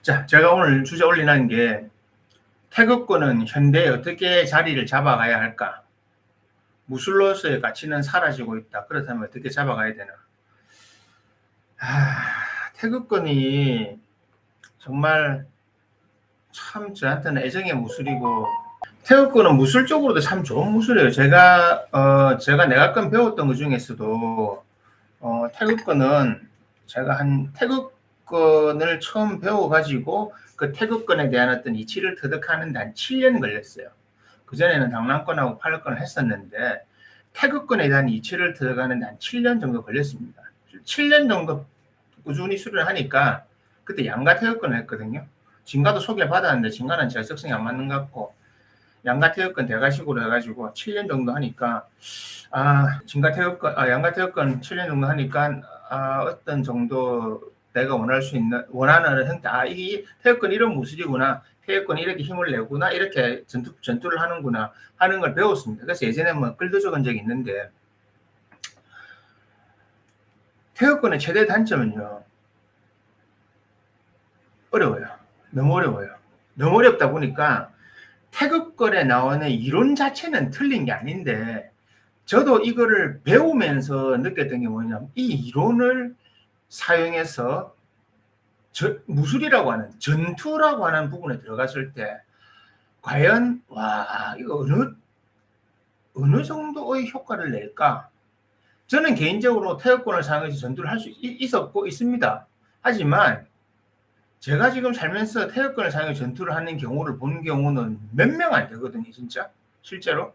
자, 제가 오늘 주제 올리는 게 태극권은 현대에 어떻게 자리를 잡아가야 할까? 무술로서의 가치는 사라지고 있다. 그렇다면 어떻게 잡아가야 되나? 태극권이 정말 참 저한테는 애정의 무술이고, 태극권은 무술적으로도 참 좋은 무술이에요. 제가 내각권 배웠던 것 중에서도 태극권은 제가 태극권을 처음 배워가지고 그 태극권에 대한 어떤 이치를 터득하는데 한 7년 걸렸어요. 그전에는 당랑권하고 팔권을 했었는데 태극권에 대한 이치를 터득하는데 한 7년 정도 걸렸습니다. 7년 정도 꾸준히 수련하니까 그때 양가 태극권을 했거든요. 진가도 소개받았는데 진가는 제 적성이 안 맞는 것 같고 양가 태극권 대가식으로 해가지고 7년 정도 하니까 양가 태극권 7년 정도 하니까 어떤 정도 내가 원하는 형태, 이게 태극권 이런 무술이구나, 태극권이 이렇게 힘을 내구나, 이렇게 전투를 하는구나 하는 걸 배웠습니다. 그래서 예전에 글도 적은 적이 있는데, 태극권의 최대 단점은요, 어려워요. 너무 어려워요. 너무 어렵다 보니까 태극권에 나오는 이론 자체는 틀린 게 아닌데, 저도 이거를 배우면서 느꼈던 게 뭐냐면, 이 이론을 사용해서 무술이라고 하는, 전투라고 하는 부분에 들어갔을 때 과연 이거 어느 정도의 효과를 낼까? 저는 개인적으로 태극권을 사용해서 전투를 할 수 있었고 있습니다. 하지만 제가 지금 살면서 태극권을 사용해서 전투를 하는 경우를 본 경우는 몇 명 안 되거든요. 진짜 실제로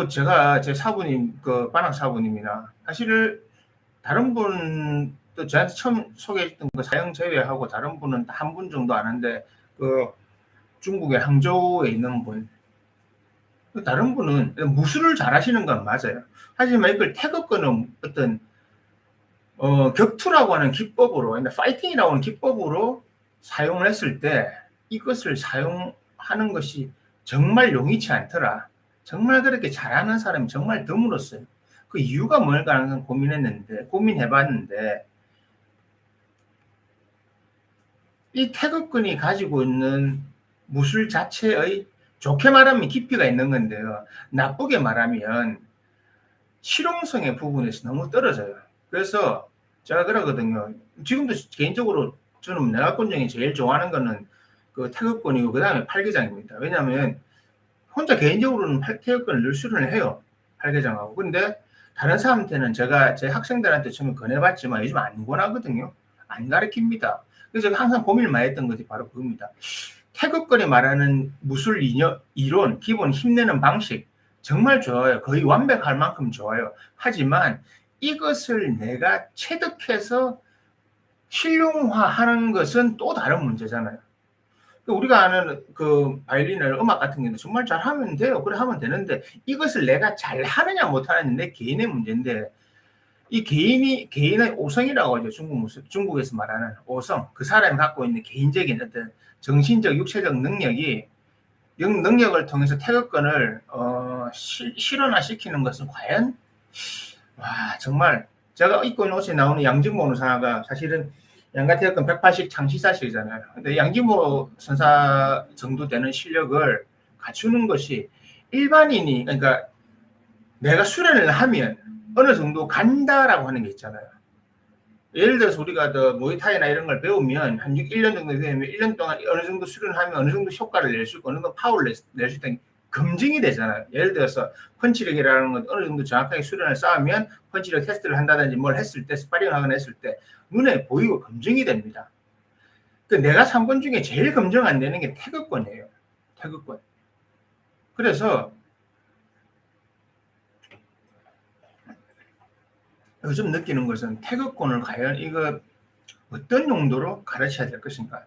제가 제 사부님, 그 반학 사부님이나 사실 다른 분도 저한테 처음 소개했던 그 사형 제외하고 다른 분은 한 분 정도 아는데, 그 중국의 항저우에 있는 분, 다른 분은 무술을 잘하시는 건 맞아요. 하지만 이걸 태극권은 어떤 격투라고 하는 기법으로, 파이팅이라고 하는 기법으로 사용을 했을 때 이것을 사용하는 것이 정말 용이치 않더라. 정말 그렇게 잘하는 사람이 정말 드물었어요. 그 이유가 뭘까 하는 고민해봤는데, 이 태극권이 가지고 있는 무술 자체의, 좋게 말하면 깊이가 있는 건데요, 나쁘게 말하면 실용성의 부분에서 너무 떨어져요. 그래서 제가 그러거든요. 지금도 개인적으로 저는 내각권 중에 제일 좋아하는 거는 그 태극권이고 그 다음에 팔계장입니다. 왜냐하면 혼자 개인적으로는 태극권을 늘 수련을 해요. 팔계장하고. 근데 다른 사람한테는 제가 제 학생들한테 처음에 권해봤지만 요즘 안 권하거든요. 안 가르칩니다. 그래서 제가 항상 고민을 많이 했던 것이 바로 그겁니다. 태극권이 말하는 무술 이론, 기본 힘내는 방식 정말 좋아요. 거의 완벽할 만큼 좋아요. 하지만 이것을 내가 체득해서 실용화하는 것은 또 다른 문제잖아요. 우리가 아는 그 바이올린을, 음악 같은 경우는 정말 잘하면 돼요. 그래 하면 되는데 이것을 내가 잘하느냐 못하느냐 내 개인의 문제인데, 이 개인의 오성이라고 하죠. 중국에서 말하는 오성, 그 사람이 갖고 있는 개인적인 어떤 정신적, 육체적 능력을 통해서 태극권을 실현화시키는 것은 과연 정말 제가 입고 있는 옷에 나오는 양진모 선사가 사실은 양가 태극권 180 창시사실이잖아요. 근데 양진모 선사 정도 되는 실력을 갖추는 것이 일반인이, 그러니까 내가 수련을 하면 어느 정도 간다라고 하는 게 있잖아요. 예를 들어서 우리가 모이타이나 이런 걸 배우면 한 1년 정도 배우면 1년 동안 어느 정도 수련하면 어느 정도 효과를 낼 수 있고 어느 정도 파워를 낼 수 있다는 검증이 되잖아요. 예를 들어서 펀치력이라는 건 어느 정도 정확하게 수련을 쌓으면 펀치력 테스트를 한다든지 뭘 했을 때, 스파링을 하거나 했을 때 눈에 보이고 검증이 됩니다. 내가 3권 중에 제일 검증 안 되는 게 태극권이에요. 태극권. 그래서 요즘 느끼는 것은 태극권을 과연 이거 어떤 용도로 가르쳐야 될 것인가.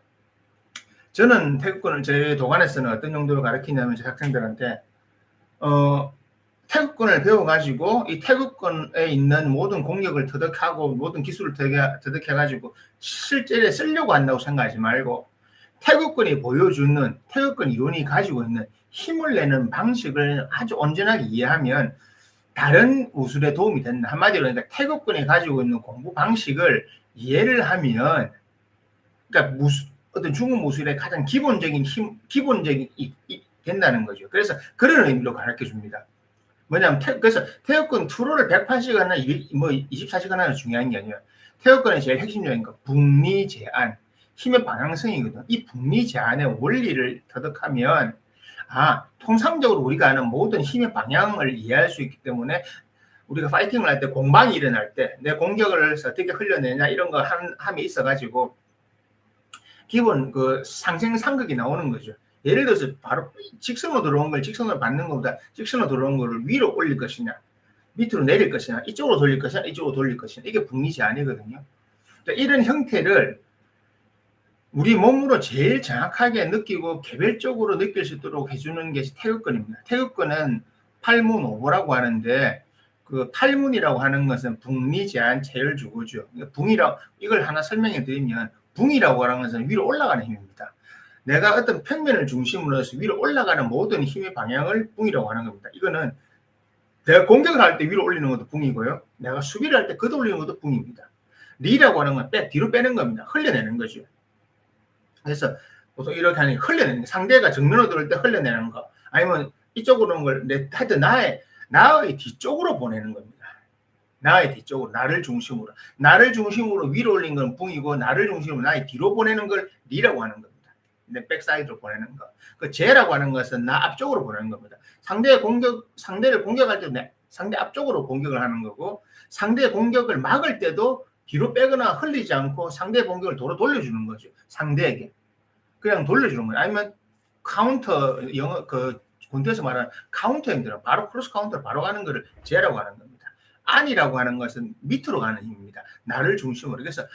저는 태극권을 제 도관에서는 어떤 용도로 가르치냐면 제 학생들한테 태극권을 배워가지고 이 태극권에 있는 모든 공력을 터득하고 모든 기술을 터득해가지고 실제로 쓰려고 한다고 생각하지 말고, 태극권이 보여주는, 태극권 이론이 가지고 있는 힘을 내는 방식을 아주 온전하게 이해하면 다른 무술에 도움이 된다. 한마디로 그러니까 태극권이 가지고 있는 공부 방식을 이해를 하면, 그러니까 어떤 중국 무술의 가장 기본적인 기본적인 된다는 거죠. 그래서 그런 의미로 가르쳐 줍니다. 뭐냐면 그래서 태극권 투로를 180 하나 뭐 24시간 하나 중요한 게 아니라 태극권의 제일 핵심적인 거 북미 제한, 힘의 방향성이거든. 이 북미 제한의 원리를 터득하면 통상적으로 우리가 아는 모든 힘의 방향을 이해할 수 있기 때문에 우리가 파이팅을 할 때 공방이 일어날 때 내 공격을 어떻게 흘려내냐 이런 거 함이 있어가지고 기본 그 상생 상극이 나오는 거죠. 예를 들어서 바로 직선으로 들어온 걸 직선으로 받는 것보다 직선으로 들어온 거를 위로 올릴 것이냐, 밑으로 내릴 것이냐, 이쪽으로 돌릴 것이냐, 이쪽으로 돌릴 것이냐, 이게 북미 제한이거든요. 이런 형태를 우리 몸으로 제일 정확하게 느끼고 개별적으로 느낄 수 있도록 해주는 게 태극권입니다. 태극권은 팔문오보라고 하는데 그 팔문이라고 하는 것은 북미 제한 제일주고죠. 붕이라고 이걸 하나 설명해 드리면 붕이라고 하는 것은 위로 올라가는 힘입니다. 내가 어떤 평면을 중심으로 해서 위로 올라가는 모든 힘의 방향을 붕이라고 하는 겁니다. 이거는 내가 공격을 할 때 위로 올리는 것도 붕이고요. 내가 수비를 할 때 걷어올리는 것도 붕입니다. 리라고 하는 건 뒤로 빼는 겁니다. 흘려내는 거죠. 그래서 보통 이렇게 하는 흘려내는, 상대가 정면으로 들어올 때 흘려내는 거, 아니면 이쪽으로 오는 걸 하여튼 나의 뒤쪽으로 보내는 겁니다. 나의 뒤쪽으로, 나를 중심으로 위로 올린 건 붕이고, 나를 중심으로 나의 뒤로 보내는 걸 리라고 하는 겁니다. 내 백사이드로 보내는 거. 그 제라고 하는 것은 나 앞쪽으로 보내는 겁니다. 상대를 공격할 때 상대 앞쪽으로 공격을 하는 거고, 상대의 공격을 막을 때도 뒤로 빼거나 흘리지 않고 상대의 공격을 도로 돌려주는 거죠. 상대에게. 그냥 돌려주는 거예요. 아니면 카운터, 군대에서 말하는 카운터 행동, 바로 크로스 카운터로 바로 가는 거를 제라고 하는 겁니다. 안이라고 하는 것은 밑으로 가는 힘입니다. 나를 중심으로. 그래서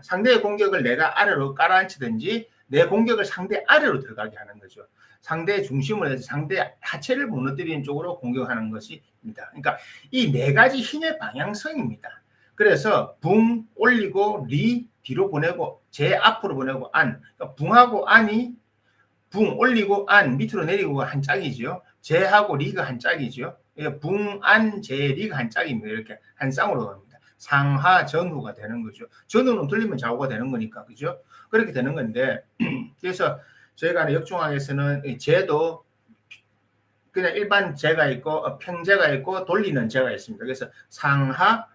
상대의 공격을 내가 아래로 깔아앉히든지 내 공격을 상대 아래로 들어가게 하는 거죠. 상대의 중심을 해서 상대 하체를 무너뜨리는 쪽으로 공격하는 것입니다. 그러니까 이 네 가지 힘의 방향성입니다. 그래서 붕 올리고 리 뒤로 보내고 제 앞으로 보내고 그러니까 붕하고 안이 붕 올리고 안 밑으로 내리고 한 짝이죠. 제하고 리가 한 짝이죠. 붕, 안, 제, 리가 한 짝입니다. 이렇게 한 쌍으로 갑니다. 상하, 전후가 되는 거죠. 전후는 돌리면 좌우가 되는 거니까, 그죠? 그렇게 되는 건데, 그래서 저희가 하는 역중학에서는 제도 그냥 일반 제가 있고, 평제가 있고, 돌리는 제가 있습니다. 그래서 상하,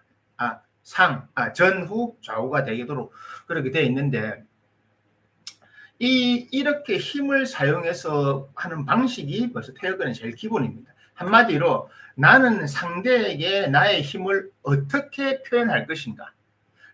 전후, 좌우가 되도록 그렇게 되어 있는데, 이렇게 힘을 사용해서 하는 방식이 벌써 태극권의 제일 기본입니다. 한마디로 나는 상대에게 나의 힘을 어떻게 표현할 것인가,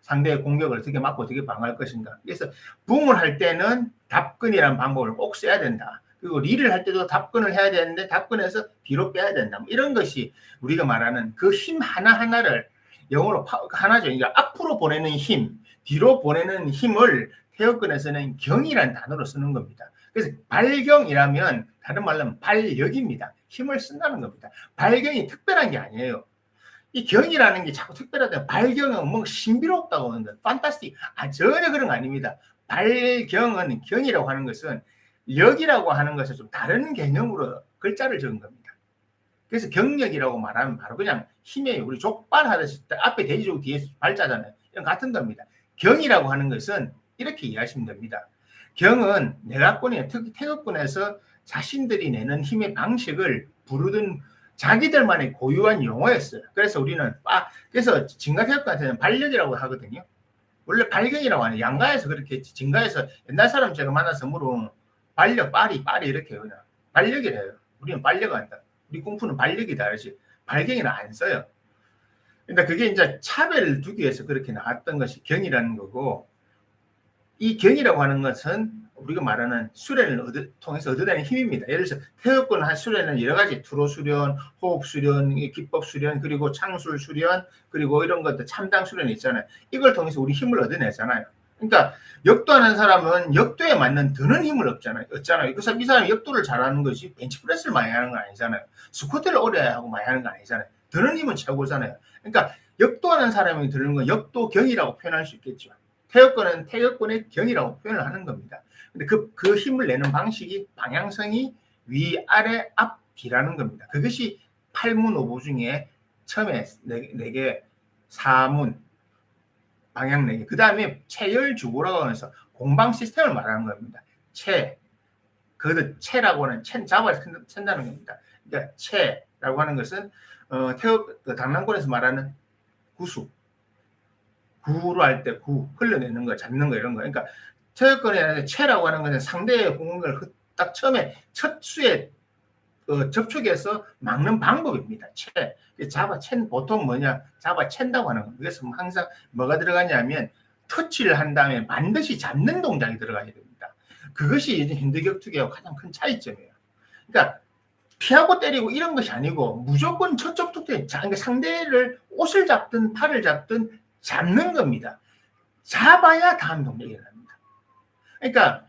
상대의 공격을 어떻게 막고 어떻게 방어할 것인가. 그래서 붕을 할 때는 답근이라는 방법을 꼭 써야 된다. 그리고 리를 할 때도 답근을 해야 되는데 답근해서 뒤로 빼야 된다. 이런 것이 우리가 말하는 그 힘 하나하나를 영어로 하나죠. 그러니까 앞으로 보내는 힘, 뒤로 보내는 힘을 태극권에서는 경이라는 단어로 쓰는 겁니다. 그래서 발경이라면 다른 말로 하면 발력입니다. 힘을 쓴다는 겁니다. 발경이 특별한 게 아니에요. 이 경이라는 게 자꾸 특별하다. 발경은 뭐 신비롭다고 하는데 판타스틱. 전혀 그런 거 아닙니다. 발경은, 경이라고 하는 것은 력이라고 하는 것을 좀 다른 개념으로 글자를 적은 겁니다. 그래서 경력이라고 말하면 바로 그냥 힘이에요. 우리 족발 하듯이 앞에 돼지족 뒤에 발자잖아요. 이런 같은 겁니다. 경이라고 하는 것은 이렇게 이해하시면 됩니다. 경은 내각권이나 특히 태극권에서 자신들이 내는 힘의 방식을 부르던 자기들만의 고유한 용어였어요. 그래서 우리는 그래서 진가태극권한테는 발력이라고 하거든요. 원래 발경이라고 하는, 양가에서 그렇게 했지. 진가에서 옛날 사람 제가 만나서 물으면 발력, 빠리 이렇게 해요. 그냥 발력이래요. 우리는 발력 한다. 우리 공부는 발력이 다르지. 발경이는 안 써요. 그러니까 그게 이제 차별을 두기 위해서 그렇게 나왔던 것이 경이라는 거고, 이 경이라고 하는 것은 우리가 말하는 수련을 통해서 얻어내는 힘입니다. 예를 들어서 태극권 한 수련은 여러 가지, 투로 수련, 호흡 수련, 기법 수련, 그리고 창술 수련, 그리고 이런 것들 참당 수련이 있잖아요. 이걸 통해서 우리 힘을 얻어내잖아요. 그러니까 역도하는 사람은 역도에 맞는 드는 힘을 얻잖아요. 이 사람이 역도를 잘하는 것이 벤치프레스를 많이 하는 건 아니잖아요. 스쿼트를 오래 하고 많이 하는 건 아니잖아요. 드는 힘은 최고잖아요. 그러니까 역도하는 사람이 드는 건 역도경이라고 표현할 수 있겠죠. 태극권은 태극권의 경이라고 표현을 하는 겁니다. 근데 그 힘을 내는 방식이, 방향성이 위, 아래, 앞, 뒤라는 겁니다. 그것이 8문 5부 중에 처음에 4개, 4문, 방향 내기. 그 다음에 체열주고라고 해서 공방 시스템을 말하는 겁니다. 체라고 하는 잡아 찬다는 겁니다. 그러니까 체라고 하는 것은 당랑권에서 말하는 구로 할 때 흘려내는 거, 잡는 거 이런 거. 그러니까 태극권의 체라고 하는 것은 상대의 공을 딱 처음에 첫 수에 접촉해서 막는 방법입니다. 보통 뭐냐, 잡아챈다고 하는 겁니다. 그래서 항상 뭐가 들어가냐면 터치를 한 다음에 반드시 잡는 동작이 들어가야 됩니다. 그것이 핸드격투기하고 가장 큰 차이점이에요. 그러니까 피하고 때리고 이런 것이 아니고 무조건 첫 접촉에 그러니까 상대를 옷을 잡든 팔을 잡든 잡는 겁니다. 잡아야 다음 동작이 일어납니다. 그러니까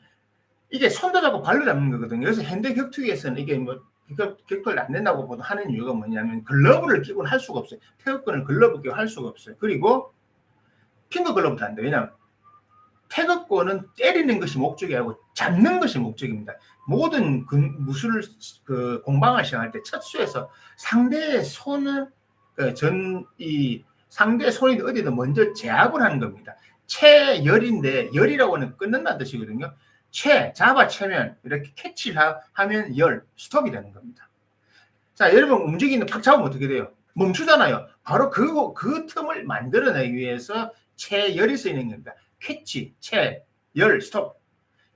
이게 손도 잡고 발로 잡는 거거든요. 그래서 핸드격투기에서는 이게 뭐 격투를 안 된다고 하는 이유가 뭐냐면 글러브를 끼고는 할 수가 없어요. 태극권을 글러브 끼고 할 수가 없어요. 그리고 핑거 글러브도 안 돼요. 왜냐하면 태극권은 때리는 것이 목적이 아니고 잡는 것이 목적입니다. 모든 무술을 공방을 시작할 때 첫 수에서 상대의 손을 상대의 손이 어디든 먼저 제압을 하는 겁니다. 체열인데 열이라고 하는 끊는다는 뜻이거든요. 잡아채면 이렇게 캐치를 하면 스톱이 되는 겁니다. 자, 여러분 움직이는데 팍 잡으면 어떻게 돼요? 멈추잖아요. 바로 그 틈을 만들어내기 위해서 체열이 쓰이는 겁니다. 캐치, 스톱.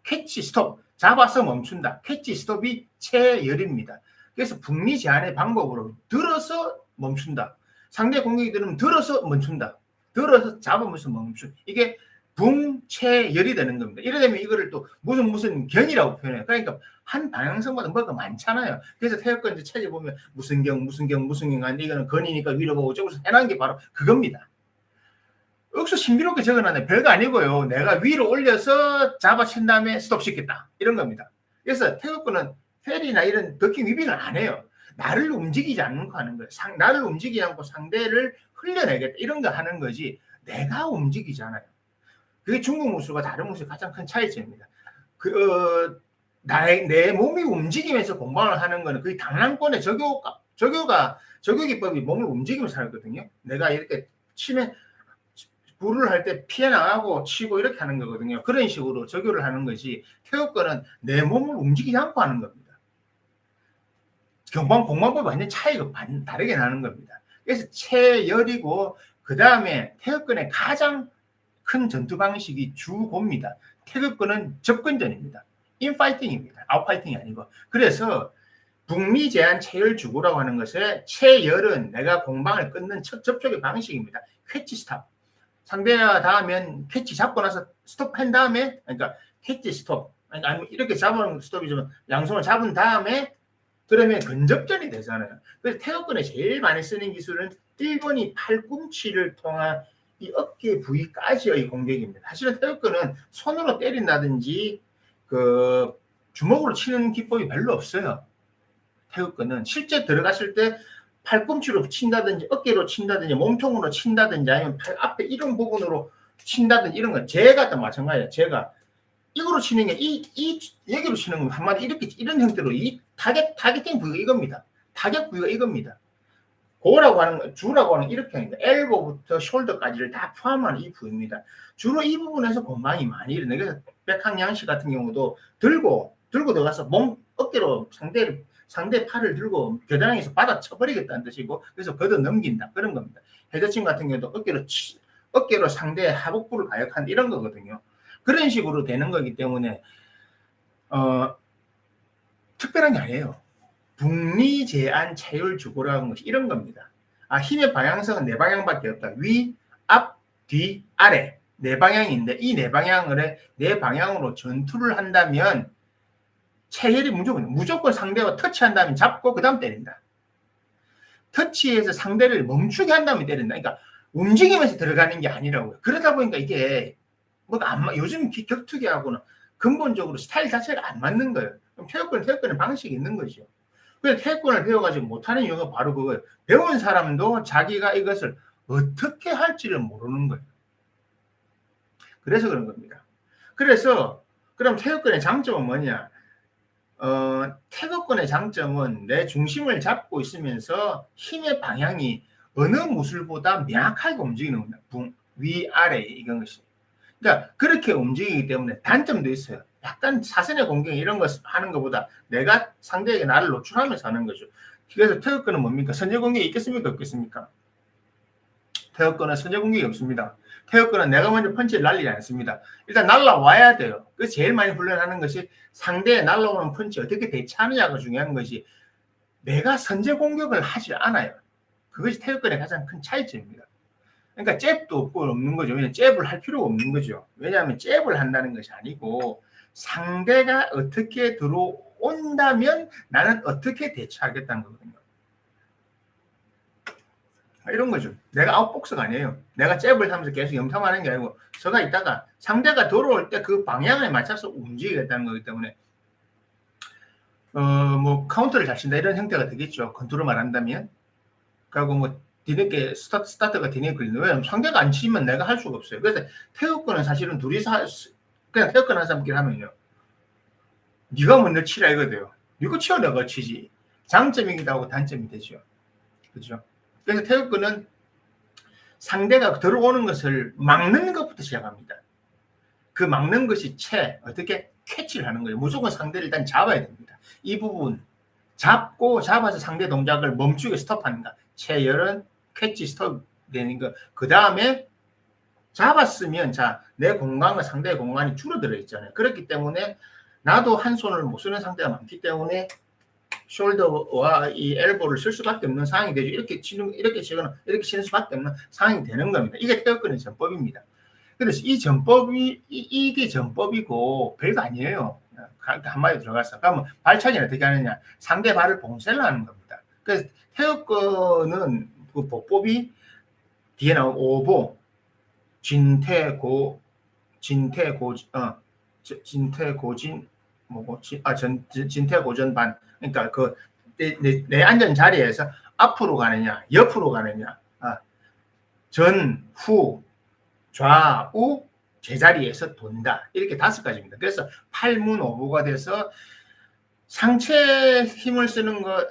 캐치, 스톱. 잡아서 멈춘다. 캐치, 스톱이 체열입니다. 그래서 북미 제한의 방법으로 들어서 멈춘다. 상대 공격이 들으면 들어서 멈춘다. 들어서 잡으면서 멈춘다. 이게 붕체열이 되는 겁니다. 이래 되면 이거를 또 무슨 경이라고 표현해요. 그러니까 한 방향성마다 뭐가 많잖아요. 그래서 태극권 찾아보면 무슨 경 하는데 이거는 건이니까 위로 보고 저기서 해놓은 게 바로 그겁니다. 여기서 신비롭게 적어놨네. 별거 아니고요. 내가 위로 올려서 잡아친 다음에 스톱시켰다. 이런 겁니다. 그래서 태극권은 페리나 이런 더킹 위빙을 안 해요. 나를 움직이지 않고 하는 거예요. 나를 움직이지 않고 상대를 흘려내겠다. 이런 거 하는 거지. 내가 움직이잖아요. 그게 중국 무술과 다른 무술의 가장 큰 차이점입니다. 내 몸이 움직이면서 공방을 하는 거는 그게 당랑권의 저교기법이 몸을 움직이면서 하거든요. 내가 이렇게 치면 구를 할 때 피해 나가고 치고 이렇게 하는 거거든요. 그런 식으로 저교를 하는 거지. 태극권은 내 몸을 움직이지 않고 하는 겁니다. 공방법이 완전 차이가 다르게 나는 겁니다. 그래서 체열이고 그 다음에 태극권의 가장 큰 전투 방식이 주고입니다. 태극권은 접근전입니다. 인파이팅입니다. 아웃파이팅이 아니고. 그래서 북미 제한 체열 주고라고 하는 것에 체열은 내가 공방을 끊는 첫 접촉의 방식입니다. 캐치 스탑. 상대가 닿으면 캐치 잡고 나서 스톱한 다음에, 그러니까 캐치 스톱. 아니면 이렇게 잡으면 스톱이지만 양손을 잡은 다음에 그러면 근접전이 되잖아요. 그래서 태극권에 제일 많이 쓰는 기술은 일본이 팔꿈치를 통한 이 어깨 부위까지의 공격입니다. 사실은 태극권은 손으로 때린다든지 주먹으로 치는 기법이 별로 없어요. 태극권은 실제 들어갔을 때 팔꿈치로 친다든지 어깨로 친다든지 몸통으로 친다든지 아니면 팔 앞에 이런 부분으로 친다든지 이런 건 제가 또 마찬가지예요. 제가 이거로 치는 게 여기로 치는 건 한마디 이렇게 이런 형태로 이 타겟팅 부위가 이겁니다. 타겟 부위가 이겁니다. 고라고 하는 거, 주라고 하는 이렇게 합니다. 엘보부터 숄더까지를 다 포함하는 이 부위입니다. 주로 이 부분에서 공방이 많이 일어나요. 그래서 백항양 씨 같은 경우도 들고 들어가서 어깨로 상대 팔을 들고 겨드랑이에서 받아 쳐버리겠다는 뜻이고, 그래서 걷어 넘긴다 그런 겁니다. 헤더친 같은 경우도 어깨로 상대의 하복부를 가역한다 이런 거거든요. 그런 식으로 되는 거기 때문에 특별한 게 아니에요. 북미 제한 체열 주고라는 것이 이런 겁니다. 힘의 방향성은 네 방향밖에 없다. 위, 앞, 뒤, 아래 네 방향인데 이 네 방향으로 전투를 한다면 체열이 무조건 상대와 터치한다면 잡고 그 다음 때린다. 터치해서 상대를 멈추게 한다면 때린다. 그러니까 움직이면서 들어가는 게 아니라고요. 그러다 보니까 이게 요즘 격투기하고는 근본적으로 스타일 자체가 안 맞는 거예요. 그럼 태극권의 방식이 있는 거죠. 그래서 태극권을 배워가지고 못하는 이유가 바로 그거예요. 배운 사람도 자기가 이것을 어떻게 할지를 모르는 거예요. 그래서 그런 겁니다. 그래서 그럼 태극권의 장점은 뭐냐? 태극권의 장점은 내 중심을 잡고 있으면서 힘의 방향이 어느 무술보다 명확하게 움직이는 겁니다. 위아래 이런 것이. 그러니까 그렇게 움직이기 때문에 단점도 있어요. 약간 사선의 공격 이런 거 하는 것보다 내가 상대에게 나를 노출하면서 하는 거죠. 그래서 태극권은 뭡니까? 선제 공격이 있겠습니까? 없겠습니까? 태극권은 선제 공격이 없습니다. 태극권은 내가 먼저 펀치를 날리지 않습니다. 일단 날라와야 돼요. 그 제일 많이 훈련하는 것이 상대에 날라오는 펀치 어떻게 대처하느냐가 중요한 것이 내가 선제 공격을 하지 않아요. 그것이 태극권의 가장 큰 차이점입니다. 그러니까 잽도 없고 없는 거죠. 왜냐하면 잽을 할 필요가 없는 거죠. 왜냐하면 잽을 한다는 것이 아니고 상대가 어떻게 들어온다면 나는 어떻게 대처하겠다는 거거든요. 이런 거죠. 내가 아웃복스가 아니에요. 내가 잽을 하면서 계속 염탐하는 게 아니고 서가 있다가 상대가 들어올 때 그 방향에 맞춰서 움직이겠다는 거기 때문에 뭐 카운터를 잘 친다 이런 형태가 되겠죠. 컨트롤만 한다면. 그리고 뭐 뒤늦게 스타트가 뒤늦게 걸리는. 왜냐면 상대가 안 치면 내가 할 수가 없어요. 그래서 태극권은 사실은 둘이서 그냥 태극권 한 사람끼리 하면요. 네가 먼저 치라 이거돼요. 네가 치워 내가 치지. 장점이기도 하고 단점이 되죠. 그렇죠? 그래서 태극권은 상대가 들어오는 것을 막는 것부터 시작합니다. 그 막는 것이 어떻게 캐치를 하는 거예요. 무조건 상대를 일단 잡아야 됩니다. 이 부분 잡아서 상대 동작을 멈추게 스톱한다. 체열은 캐치 스톱 되는 거. 그 다음에 잡았으면 내 공간과 상대의 공간이 줄어들어 있잖아요. 그렇기 때문에 나도 한 손을 못 쓰는 상태가 많기 때문에 숄더와 이 엘보를 쓸 수밖에 없는 상황이 되죠. 이렇게 치거나 이렇게 치는 수밖에 없는 상황이 되는 겁니다. 이게 태극권의 전법입니다. 그래서 이 전법이 이게 전법이고 별거 아니에요. 한마디 들어가서 그러면 발차기는 어떻게 하느냐? 상대 발을 봉쇄를 하는 겁니다. 그래서 태극권은 그 보법이 뒤에 나온 오보, 진퇴고전반. 그러니까 그 내 앉은 자리에서 앞으로 가느냐, 옆으로 가느냐, 전, 후, 좌우 제자리에서 돈다. 이렇게 5가지입니다. 그래서 팔문오보가 돼서 상체에 힘을 쓰는 것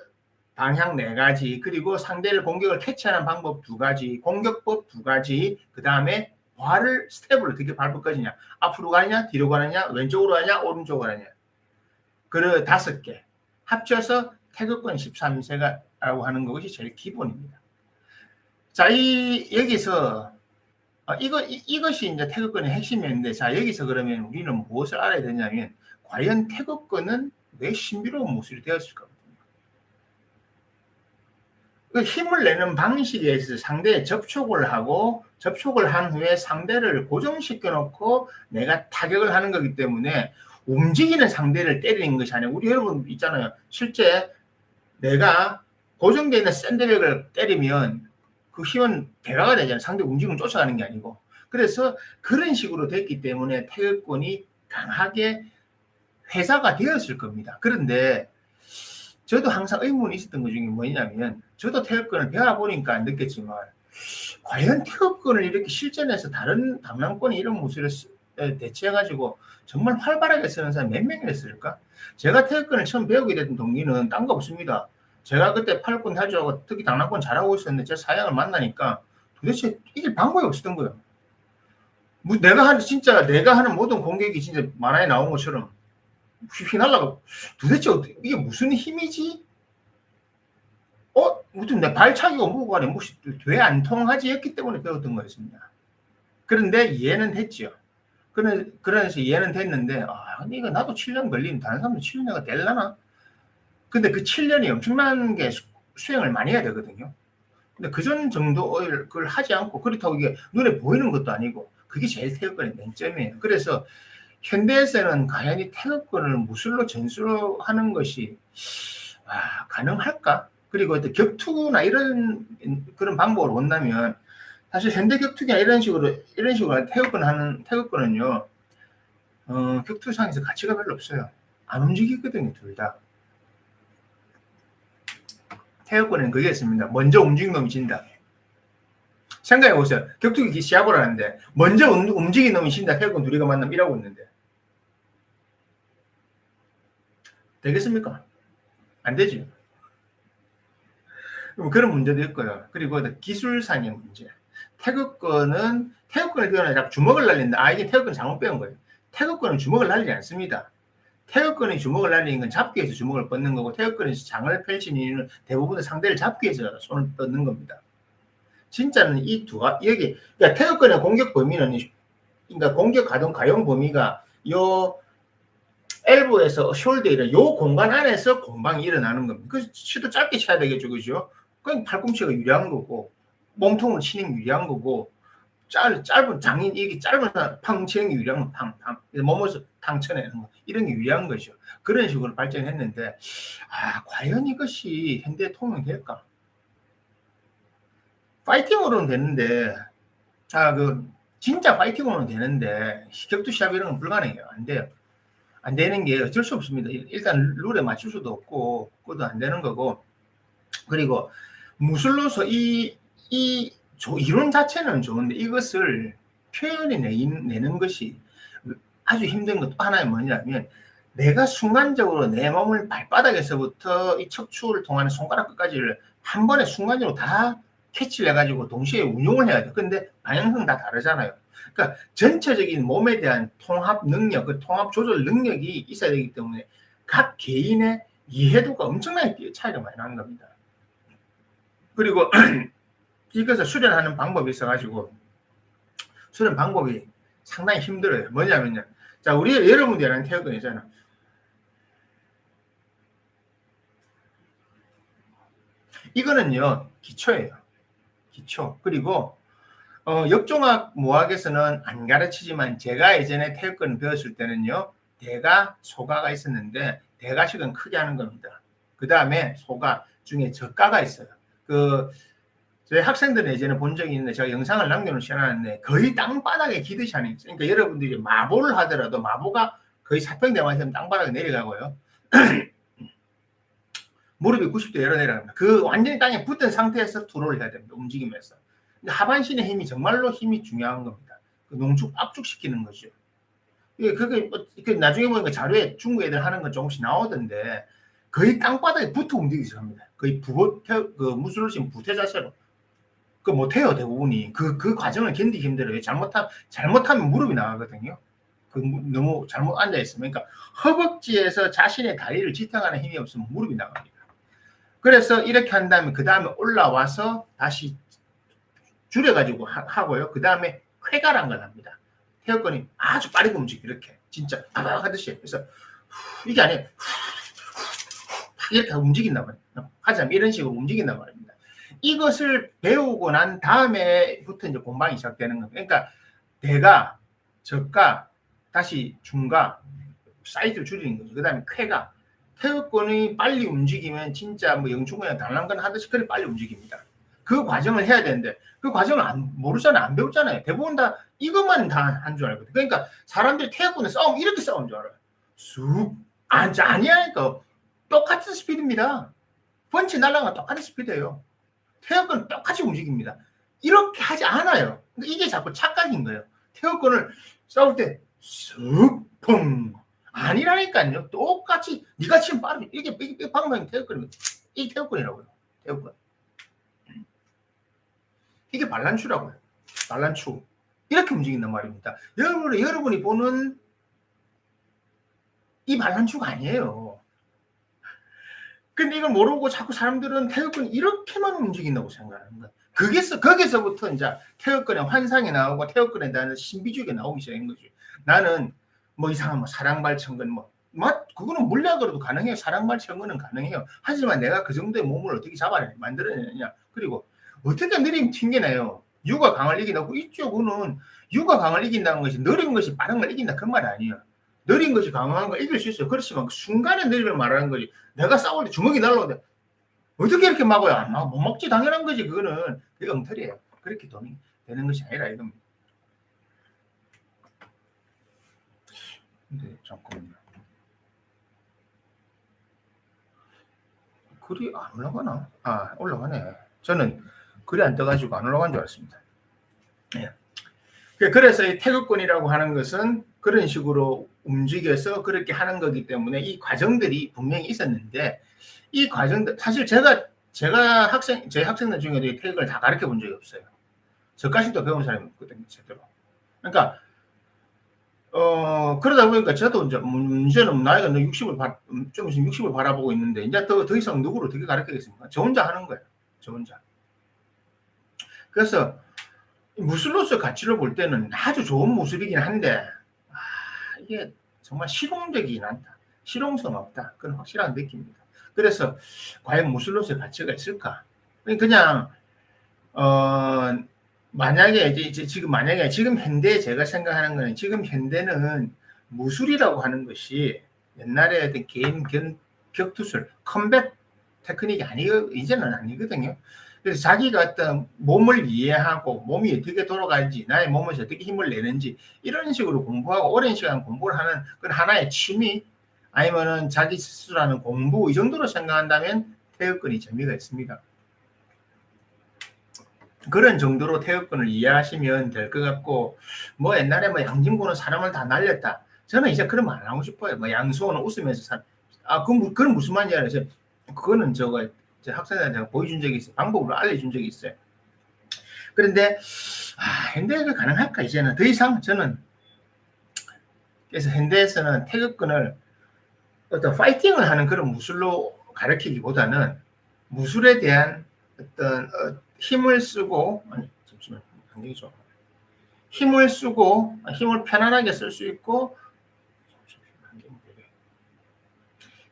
방향 4가지, 그리고 상대를 공격을 캐치하는 방법 2가지, 공격법 2가지, 그 다음에 발을 스텝을 어떻게 밟을 것이냐, 앞으로 가느냐, 뒤로 가느냐, 왼쪽으로 가느냐, 오른쪽으로 가느냐. 그 5개 합쳐서 태극권 13세가라고 하는 것이 제일 기본입니다. 자, 여기서 이것이 이제 태극권의 핵심이었는데, 자, 여기서 그러면 우리는 무엇을 알아야 되냐면, 과연 태극권은 왜 신비로운 무술이 되었을까? 힘을 내는 방식에 있어서 상대에 접촉을 한 후에 상대를 고정시켜 놓고 내가 타격을 하는 거기 때문에 움직이는 상대를 때리는 것이 아니고, 우리 여러분 있잖아요. 실제 내가 고정되어 있는 샌드백을 때리면 그 힘은 배가가 되잖아요. 상대 움직임을 쫓아가는 게 아니고. 그래서 그런 식으로 됐기 때문에 태극권이 강하게 회사가 되었을 겁니다. 그런데 저도 항상 의문이 있었던 것 중에 뭐냐면, 저도 태극권을 배워보니까 느꼈지만, 과연 태극권을 이렇게 실전에서 다른 당랑권이 이런 무술을 대체해가지고 정말 활발하게 쓰는 사람이 몇 명이나 있을까? 제가 태극권을 처음 배우게 된 동기는 딴 거 없습니다. 제가 그때 팔권 탈주하고 특히 당랑권 잘하고 있었는데 제 사양을 만나니까 도대체 이길 방법이 없었던 거예요. 내가 하는 모든 공격이 진짜 만화에 나온 것처럼 휘날라가 도대체 이게 무슨 힘이지? 무슨 내 발차기가 뭐고 간에 왜 안 통하지 했기 때문에 배웠던 거였습니다. 그런데 이해는 됐죠. 그래서 이해는 됐는데, 근데 이거 나도 7년 걸리면 다른 사람도 7년가 될라나? 근데 그 7년이 엄청난 게 수행을 많이 해야 되거든요. 근데 그전 정도를 그걸 하지 않고, 그렇다고 이게 눈에 보이는 것도 아니고, 그게 제일 태극권의 맹점이에요. 그래서 현대에서는 과연 이 태극권을 무술로 전수하는 것이 가능할까? 그리고 또 격투나 이런 그런 방법을 본다면, 사실 현대 격투기나 이런 식으로 태극권은요, 격투상에서 가치가 별로 없어요. 안 움직이거든요, 둘 다. 태극권은 그게 있습니다. 먼저 움직인 놈이 진다. 생각해 보세요. 격투기 시합을 하는데 먼저 움직인 놈이 진다. 태극권 둘이가 만나면 이라고 있는데 되겠습니까? 안 되지. 그런 문제도 있고요. 그리고 기술상의 문제. 태극권은 태극권을 배우는 자꾸 주먹을 날린다. 아, 이게 태극권 잘못 배운 거예요. 태극권은 주먹을 날리지 않습니다. 태극권이 주먹을 날리는 건 잡기 위해서 주먹을 뻗는 거고, 태극권에서 장을 펼치는 이유는 대부분의 상대를 잡기 위해서 손을 뻗는 겁니다. 진짜는 이 두 가지, 여기, 그러니까 태극권의 공격 범위는, 그러니까 공격 가동 범위가 요 엘보에서 숄더 이런 요 공간 안에서 공방이 일어나는 겁니다. 그 치도 짧게 쳐야 되겠죠, 그죠? 그냥 팔꿈치가 유리한 거고, 몸통을 치는 게 유리한 거고, 짧은 장인, 이게 짧은 팡 치는 게 유리한 거, 팡. 몸에서 탕 쳐내는 거. 이런 게 유리한 거죠. 그런 식으로 발전했는데, 과연 이것이 현대에 통용될까? 파이팅으로는 되는데, 진짜 파이팅으로는 되는데, 격투 시합 이런 건 불가능해요. 안 돼요. 안 되는 게 어쩔 수 없습니다. 일단 룰에 맞출 수도 없고, 그것도 안 되는 거고, 그리고 무술로서 이론 자체는 좋은데 이것을 표현해 내는 것이 아주 힘든 것 하나는 뭐냐면, 내가 순간적으로 내 몸을 발바닥에서부터 이 척추를 통하는 손가락 끝까지를 한 번에 순간적으로 다 캐치를 해가지고 동시에 운용을 해야 돼. 근데 방향성은 다 다르잖아요. 그러니까 전체적인 몸에 대한 통합 능력, 그 통합 조절 능력이 있어야 되기 때문에 각 개인의 이해도가 엄청나게 차이가 많이 나는 겁니다. 그리고 이것을 수련하는 방법이 있어가지고, 수련 방법이 상당히 힘들어요. 뭐냐면요. 자, 여러분들이랑 태극권이잖아. 이거는요, 기초예요. 기초. 그리고, 역종학 모학에서는 안 가르치지만, 제가 예전에 태극권 배웠을 때는요, 대가, 소가가 있었는데, 대가식은 크게 하는 겁니다. 그 다음에 소가 중에 저가가 있어요. 저희 학생들은 예전에 본 적이 있는데, 제가 영상을 남겨놓으셨는데, 거의 땅바닥에 기듯이 하는 거예요. 그러니까 여러분들이 마보를 하더라도 마보가 거의 사평대만처럼 땅바닥에 내려가고요. 무릎이 90도 열어 내려갑니다. 완전히 땅에 붙은 상태에서 투로를 해야 됩니다. 움직이면서. 하반신의 힘이 정말로 힘이 중요한 겁니다. 농축 압축시키는 거죠. 그게 나중에 보니까 자료에 중국 애들 하는 건 조금씩 나오던데, 거의 땅바닥에 붙어 움직이서 합니다. 거의 무술을 신 부태 자세로. 못해요, 대부분이. 그 과정을 견디기 힘들어요. 잘못하면 무릎이 나가거든요. 너무 잘못 앉아있으면. 그러니까 허벅지에서 자신의 다리를 지탱하는 힘이 없으면 무릎이 나갑니다. 그래서 이렇게 한 다음에, 그 다음에 올라와서 다시 줄여가지고 하고요. 그 다음에 쾌가란 걸 합니다. 태극권이 아주 빠르게 움직여, 이렇게. 진짜, 바박 하듯이. 그래서, 이게 아니에요. 이렇게 움직인단 말이에요. 하자면 이런 식으로 움직인단 말입니다. 이것을 배우고 난 다음에부터 이제 공방이 시작되는 겁니다. 그러니까 대가, 저가, 다시 중가, 사이즈를 줄이는 거죠. 그 다음에 쾌가. 태극권이 빨리 움직이면 진짜 뭐 영춘권이나 단란권 하듯이 그렇게 빨리 움직입니다. 그 과정을 해야 되는데, 그 과정을 모르잖아요. 안 배웠잖아요. 대부분 다 이것만 다 한 줄 알거든요. 그러니까 사람들이 태극권에 싸우면 이렇게 싸우는 줄 알아요. 쑥. 아니야니까. 똑같은 스피드입니다. 펀치 날라가 똑같은 스피드예요. 태극권은 똑같이 움직입니다. 이렇게 하지 않아요. 이게 자꾸 착각인 거예요. 태극권을 싸울 때 쑥, 펑. 아니라니까요. 똑같이 네가 치면 빠르게 이게 방망이 태극권입니다. 이게 태극권이라고요. 태극권. 이게 반란추라고요. 반란추. 이렇게 움직인단 말입니다. 여러분이 보는 이 반란추가 아니에요. 근데 이걸 모르고 자꾸 사람들은 태극권이 이렇게만 움직인다고 생각하는 거예요. 거기서부터 이제 태극권의 환상이 나오고 태극권에 대한 신비주의가 나오기 시작한 거죠. 나는 뭐 이상한 뭐 사랑발천근 그거는 물리학으로도 가능해요. 사랑발천근은 가능해요. 하지만 내가 그 정도의 몸을 어떻게 만들어내느냐. 그리고 어떻게 느리면 튕겨내요. 유가 강을 이긴다고. 이쪽은 유가 강을 이긴다는 것이 느린 것이 빠른 걸 이긴다 그 말 아니에요. 느린 것이 강한 걸 이길 수 있어요. 그렇지만 그 순간에 느림을 말하는 거지. 내가 싸울 때 주먹이 날라오는데 어떻게 이렇게 막아요? 못 막지. 당연한 거지. 그거는 그게 엉터리예요. 그렇게 돈이 되는 것이 아니라 이겁니다. 근데 잠깐만요. 글이 안 올라가나? 올라가네. 저는 글이 안 떠가지고 안 올라간 줄 알았습니다. 네. 그래서 이 태극권이라고 하는 것은 그런 식으로 움직여서 그렇게 하는 거기 때문에 이 과정들이 분명히 있었는데, 이 과정들 사실 제가 저희 학생들 중에도 태극을 다 가르쳐 본 적이 없어요. 저까지도 배운 사람이 없거든요, 제대로. 그러니까 그러다 보니까 저도 이제 문제는 나이가 60을 좀 있으면 60을 바라보고 있는데 이제 더 이상 누구를 어떻게 가르치겠습니까? 저 혼자 하는 거예요. 저 혼자. 그래서 무술로서 가치를 볼 때는 아주 좋은 무술이긴 한데 이게 정말 실용적이긴 않다. 실용성 없다. 그건 확실하게 느낍니다. 그래서 과연 무술로서의 가치가 있을까? 그냥 만약에 이제 지금 현대 제가 생각하는 거는 지금 현대는 무술이라고 하는 것이 옛날에 어떤 개인 격투술, 컴뱃 테크닉이 이제는 아니거든요. 그래서 자기가 어떤 몸을 이해하고 몸이 어떻게 돌아가는지 나의 몸에서 어떻게 힘을 내는지 이런 식으로 공부하고 오랜 시간 공부를 하는 그런 하나의 취미 아니면은 자기 스스로 하는 공부 이 정도로 생각한다면 태극권이 재미가 있습니다. 그런 정도로 태극권을 이해하시면 될 것 같고 뭐 옛날에 뭐 양진구는 사람을 다 날렸다. 저는 이제 그런 말 안 하고 싶어요. 뭐 양수호는 웃으면서 그건 무슨 말인지 알아요. 그거는 제 학생들한테 제가 보여준 적이 있어요. 방법으로 알려준 적이 있어요. 그런데 현대가 가능할까 이제는 더 이상 저는 그래서 현대에서는 태극권을 어떤 파이팅을 하는 그런 무술로 가르치기보다는 무술에 대한 어떤 힘을 쓰고 잠시만 안 되겠죠. 힘을 쓰고 힘을 편안하게 쓸 수 있고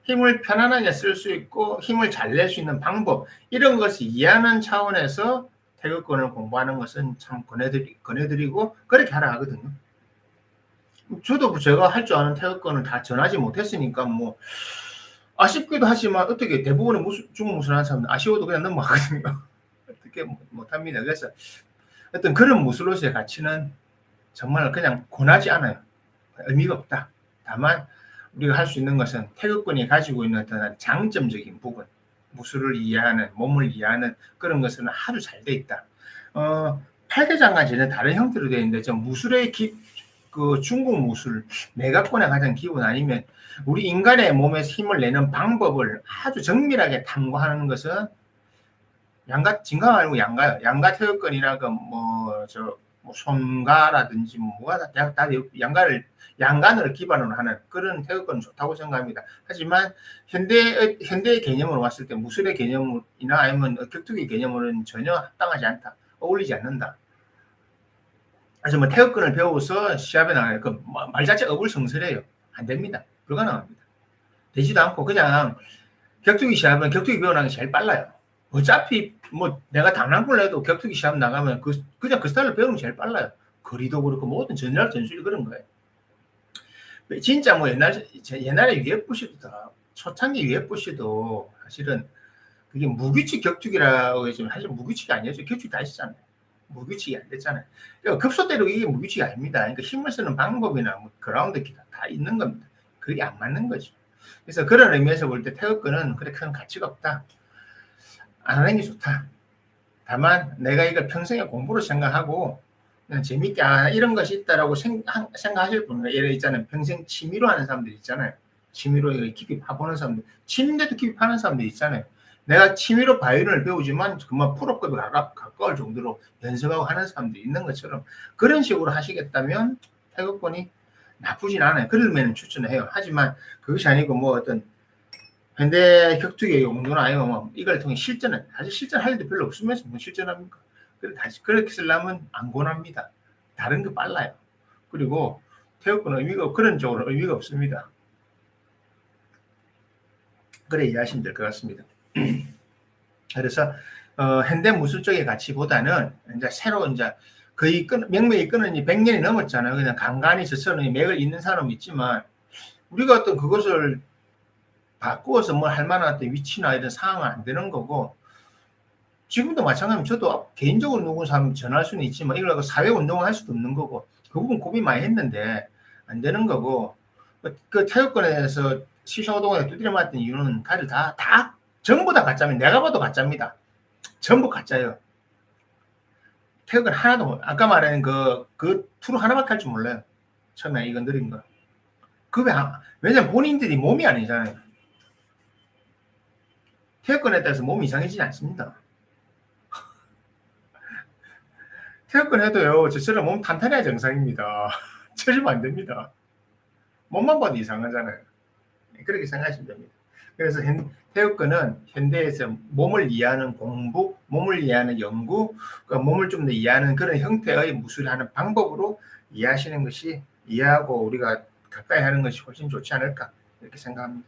힘을 편안하게 쓸 수 있고 힘을 잘 낼 수 있는 방법 이런 것을 이해하는 차원에서 태극권을 공부하는 것은 참 권해드리고 그렇게 하라 하거든요. 저도 제가 할 줄 아는 태극권을 다 전하지 못했으니까 뭐 아쉽기도 하지만 어떻게 대부분의 중국 무술하는 사람은 아쉬워도 그냥 넘어가거든요. 어떻게 못합니다. 그래서 어떤 그런 무술로서의 가치는 정말 그냥 권하지 않아요. 의미가 없다. 다만 우리가 할 수 있는 것은 태극권이 가지고 있는 어떤 장점적인 부분, 무술을 이해하는, 몸을 이해하는 그런 것은 아주 잘 돼 있다. 팔계장과 전혀 다른 형태로 되어 있는데 저 무술의 그 중국 무술, 내각권의 가장 기본 아니면 우리 인간의 몸에서 힘을 내는 방법을 아주 정밀하게 탐구하는 것은 진가 말고 양가요. 양가 태극권이나 손가라든지 뭐가 다 양간을 기반으로 하는 그런 태극권은 좋다고 생각합니다. 하지만 현대의 개념으로 왔을 때 무술의 개념이나 아니면 격투기 개념으로는 전혀 합당하지 않다. 어울리지 않는다. 그래서 뭐 태극권을 배워서 시합에 나가요. 그 말 자체 어불성설해요. 안 됩니다. 불가능합니다. 되지도 않고 그냥 격투기 시합은 격투기 배워나는 게 제일 빨라요. 어차피 뭐 내가 당랑불 해도 격투기 시합 나가면 그냥 그 스타일로 배우는 게 제일 빨라요. 거리도 그렇고 모든 전략 전술이 그런 거예요. 진짜 뭐 옛날에 UFC도 초창기 UFC도 사실은 그게 무규칙 격투기라고 해서 사실 무규칙이 아니었죠. 격투기 다 했잖아요. 무규칙이 안 됐잖아요. 그러니까 급소 때리고 이게 무규칙이 아닙니다. 그러니까 힘을 쓰는 방법이나 뭐 그라운드 기타 다 있는 겁니다. 그게 안 맞는 거죠. 그래서 그런 의미에서 볼 때 태극권은 그렇게 큰 가치가 없다. 안 하는 게 좋다. 다만 내가 이걸 평생의 공부로 생각하고 그냥 재밌게 이런 것이 있다라고 생각하실 분은 예를 있잖아요. 평생 취미로 하는 사람들 있잖아요. 취미로 깊이 파보는 사람들, 취미인데도 깊이 파는 사람들 있잖아요. 내가 취미로 바이올린을 배우지만 정말 프로급에 가까울 정도로 연습하고 하는 사람들이 있는 것처럼 그런 식으로 하시겠다면 태극권이 나쁘진 않아요. 그러면 추천을 해요. 하지만 그것이 아니고 뭐 어떤 현대 격투기의 용도나 아니면 뭐 이걸 통해 사실 실전할 일도 별로 없으면서 뭐 실전합니까? 다시 그렇게 쓰려면 안 권합니다. 다른 거 빨라요. 그리고 태극권은 그런 쪽으로 의미가 없습니다. 그래 이해하시면 될 것 같습니다. 그래서 현대 무술 쪽의 가치보다는 이제 새로 이제 거의 명맥이 끊은 지 100년이 넘었잖아요. 그냥 간간히 저처럼 맥을 잇는 사람이 있지만 우리가 어떤 그것을 바꾸어서 뭐 할 만한 어떤 위치나 이런 상황은 안 되는 거고 지금도 마찬가지로 저도 개인적으로 누구 사람 전할 수는 있지만 이걸 사회 운동을 할 수도 없는 거고 그 부분 고민 많이 했는데 안 되는 거고 그 태극권에서 시셔동에 두드려 맞던 이유는 다들 다 전부 다 가짜입니다. 내가 봐도 가짜입니다. 전부 가짜예요. 태극권 하나도 아까 말한 그 투로 하나밖에 할 줄 몰라요. 처음에 이건 느린 거. 왜냐면 본인들이 몸이 아니잖아요. 태극권에 따라서 몸이 이상해지지 않습니다. 태극권 해도요, 저처럼 몸 탄탄해야 정상입니다. 쳐주면 안 됩니다. 몸만 봐도 이상하잖아요. 그렇게 생각하시면 됩니다. 그래서 태극권은 현대에서 몸을 이해하는 공부, 몸을 이해하는 연구, 그러니까 몸을 좀 더 이해하는 그런 형태의 무술하는 방법으로 이해하시는 것이, 이해하고 우리가 가까이 하는 것이 훨씬 좋지 않을까 이렇게 생각합니다.